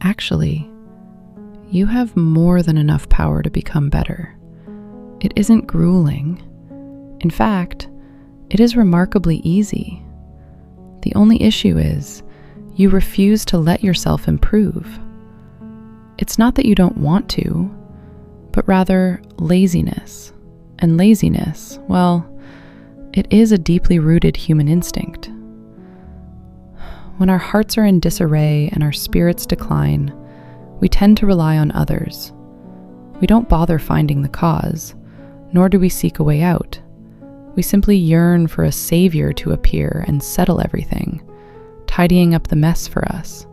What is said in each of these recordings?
Actually, you have more than enough power to become better. It isn't grueling. In fact, it is remarkably easy. The only issue is you refuse to let yourself improve. It's not that you don't want to, but rather laziness. And laziness, well, it is a deeply rooted human instinct. When our hearts are in disarray and our spirits decline, we tend to rely on others. We don't bother finding the cause, nor do we seek a way out. We simply yearn for a savior to appear and settle everything, tidying up the mess for us.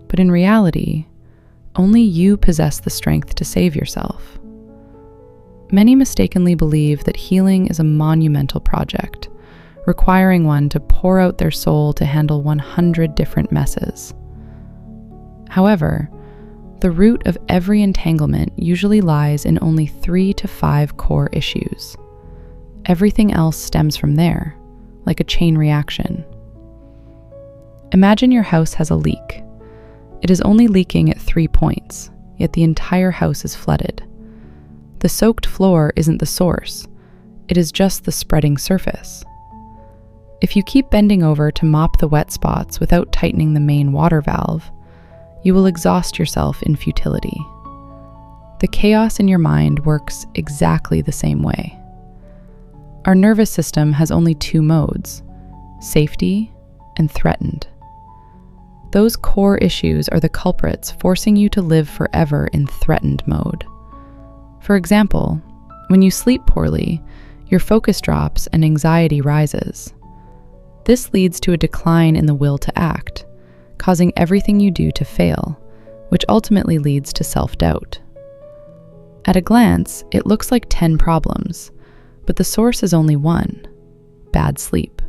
But in reality, only you possess the strength to save yourself. Many mistakenly believe that healing is a monumental project, requiring one to pour out their soul to handle 100 different messes. However, the root of every entanglement usually lies in only 3 to 5 core issues. Everything else stems from there, like a chain reaction. Imagine your house has a leak. It is only leaking at 3 points, yet the entire house is flooded. The soaked floor isn't the source, it is just the spreading surface. If you keep bending over to mop the wet spots without tightening the main water valve, you will exhaust yourself in futility. The chaos in your mind works exactly the same way. Our nervous system has only 2 modes: safety and threatened. Those core issues are the culprits forcing you to live forever in threatened mode. For example, when you sleep poorly, your focus drops and anxiety rises. This leads to a decline in the will to act, causing everything you do to fail, which ultimately leads to self-doubt. At a glance, it looks like 10 problems, but the source is only one: bad sleep.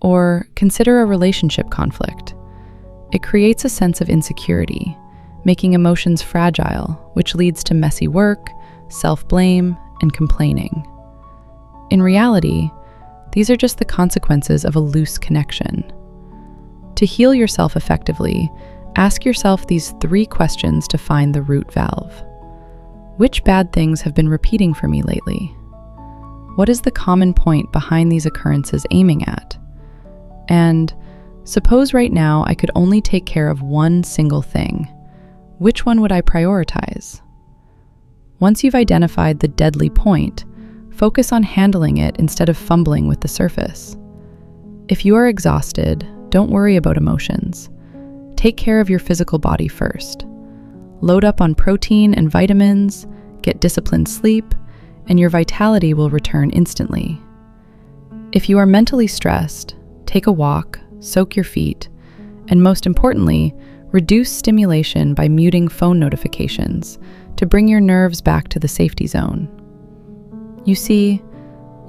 Or consider a relationship conflict. It creates a sense of insecurity, making emotions fragile, which leads to messy work, self-blame, and complaining. In reality, these are just the consequences of a loose connection. To heal yourself effectively, ask yourself these 3 questions to find the root valve. Which bad things have been repeating for me lately? What is the common point behind these occurrences aiming at? And suppose right now I could only take care of one single thing. Which one would I prioritize? Once you've identified the deadly point, focus on handling it instead of fumbling with the surface. If you are exhausted, don't worry about emotions. Take care of your physical body first. Load up on protein and vitamins, get disciplined sleep, and your vitality will return instantly. If you are mentally stressed, take a walk, soak your feet, and most importantly, reduce stimulation by muting phone notifications to bring your nerves back to the safety zone. You see,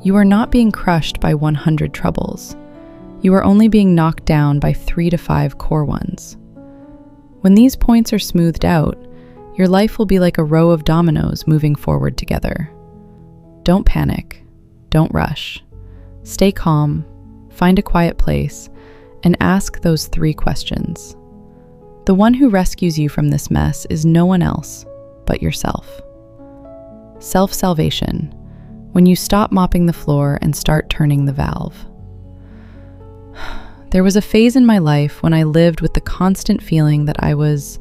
you are not being crushed by 100 troubles. You are only being knocked down by 3 to 5 core ones. When these points are smoothed out, your life will be like a row of dominoes moving forward together. Don't panic. Don't rush. Stay calm, find a quiet place, and ask those 3 questions. The one who rescues you from this mess is no one else but yourself. Self-salvation, when you stop mopping the floor and start turning the valve. There was a phase in my life when I lived with the constant feeling that I was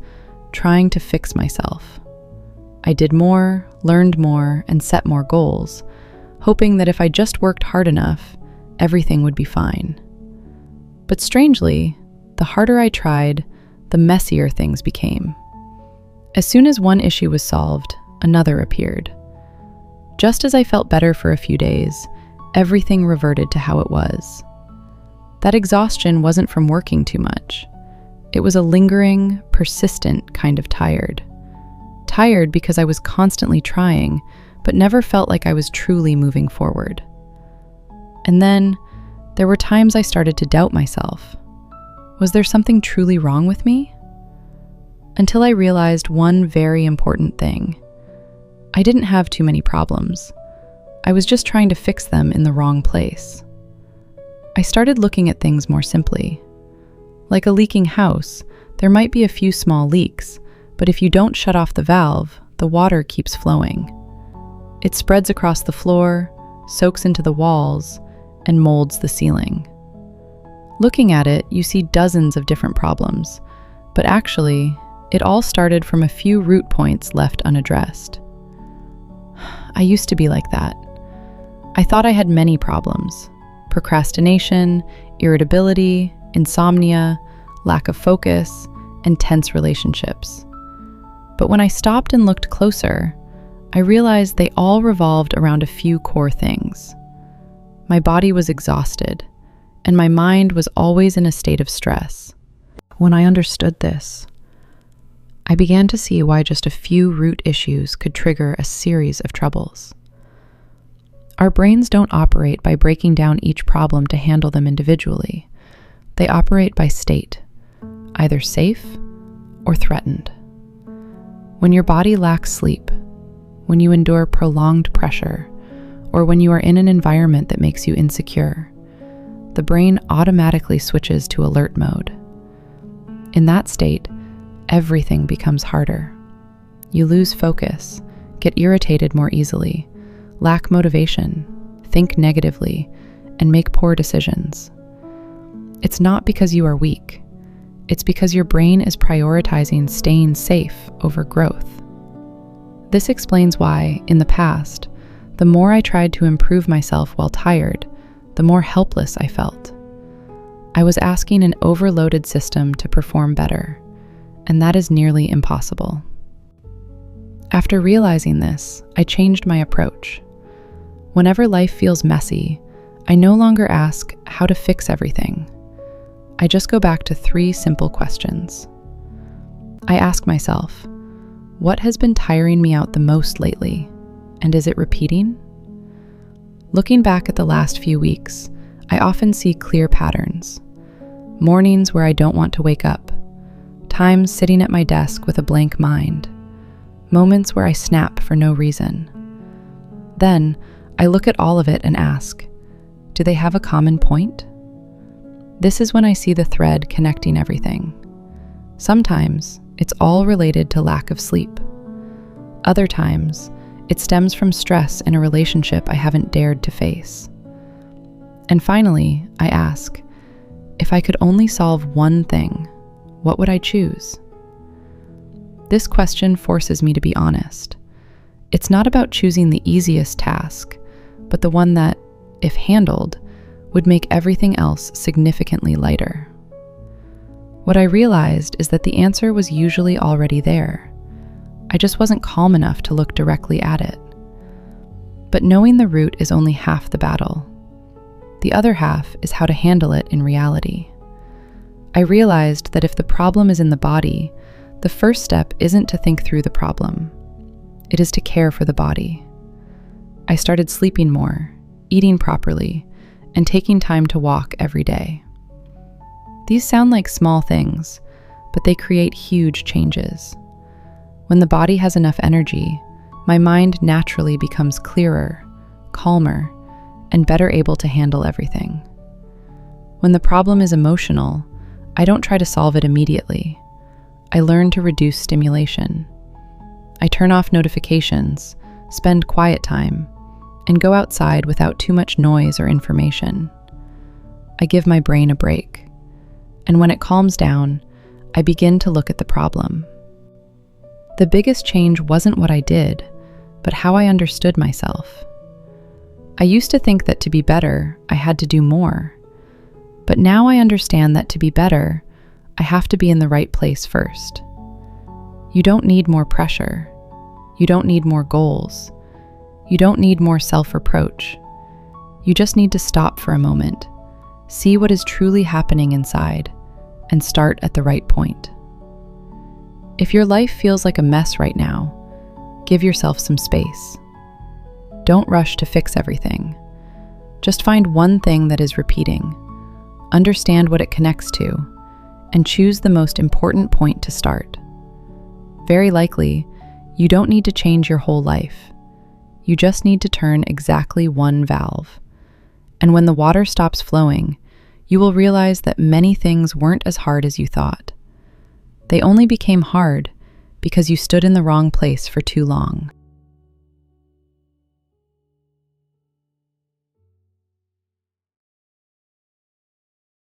trying to fix myself. I did more, learned more, and set more goals, hoping that if I just worked hard enough, everything would be fine. But strangely, the harder I tried, the messier things became. As soon as one issue was solved, another appeared. Just as I felt better for a few days, everything reverted to how it was. That exhaustion wasn't from working too much. It was a lingering, persistent kind of tired. Tired because I was constantly trying, but never felt like I was truly moving forward. And then, there were times I started to doubt myself. Was there something truly wrong with me? Until I realized one very important thing. I didn't have too many problems. I was just trying to fix them in the wrong place. I started looking at things more simply. Like a leaking house, there might be a few small leaks, but if you don't shut off the valve, the water keeps flowing. It spreads across the floor, soaks into the walls, and molds the ceiling. Looking at it, you see dozens of different problems, but actually, it all started from a few root points left unaddressed. I used to be like that. I thought I had many problems: procrastination, irritability, insomnia, lack of focus, and tense relationships. But when I stopped and looked closer, I realized they all revolved around a few core things. My body was exhausted, and my mind was always in a state of stress. When I understood this, I began to see why just a few root issues could trigger a series of troubles. Our brains don't operate by breaking down each problem to handle them individually. They operate by state, either safe or threatened. When your body lacks sleep, when you endure prolonged pressure, or when you are in an environment that makes you insecure, the brain automatically switches to alert mode. In that state, everything becomes harder. You lose focus, get irritated more easily, lack motivation, think negatively, and make poor decisions. It's not because you are weak. It's because your brain is prioritizing staying safe over growth. This explains why, in the past, the more I tried to improve myself while tired, the more helpless I felt. I was asking an overloaded system to perform better, and that is nearly impossible. After realizing this, I changed my approach. Whenever life feels messy, I no longer ask how to fix everything. I just go back to 3 simple questions. I ask myself, what has been tiring me out the most lately, and is it repeating? Looking back at the last few weeks, I often see clear patterns. Mornings where I don't want to wake up, times sitting at my desk with a blank mind, moments where I snap for no reason. Then, I look at all of it and ask, do they have a common point? This is when I see the thread connecting everything. Sometimes, it's all related to lack of sleep. Other times, it stems from stress in a relationship I haven't dared to face. And finally, I ask, if I could only solve one thing, what would I choose? This question forces me to be honest. It's not about choosing the easiest task, but the one that, if handled, would make everything else significantly lighter. What I realized is that the answer was usually already there. I just wasn't calm enough to look directly at it. But knowing the root is only half the battle. The other half is how to handle it in reality. I realized that if the problem is in the body, the first step isn't to think through the problem. It is to care for the body. I started sleeping more, eating properly, and taking time to walk every day. These sound like small things, but they create huge changes. When the body has enough energy, my mind naturally becomes clearer, calmer, and better able to handle everything. When the problem is emotional, I don't try to solve it immediately. I learn to reduce stimulation. I turn off notifications, spend quiet time, and go outside without too much noise or information. I give my brain a break. And when it calms down, I begin to look at the problem. The biggest change wasn't what I did, but how I understood myself. I used to think that to be better, I had to do more. But now I understand that to be better, I have to be in the right place first. You don't need more pressure. You don't need more goals. You don't need more self-reproach. You just need to stop for a moment, see what is truly happening inside, and start at the right point. If your life feels like a mess right now, give yourself some space. Don't rush to fix everything. Just find one thing that is repeating, understand what it connects to, and choose the most important point to start. Very likely, you don't need to change your whole life. You just need to turn exactly one valve. And when the water stops flowing, you will realize that many things weren't as hard as you thought. They only became hard because you stood in the wrong place for too long.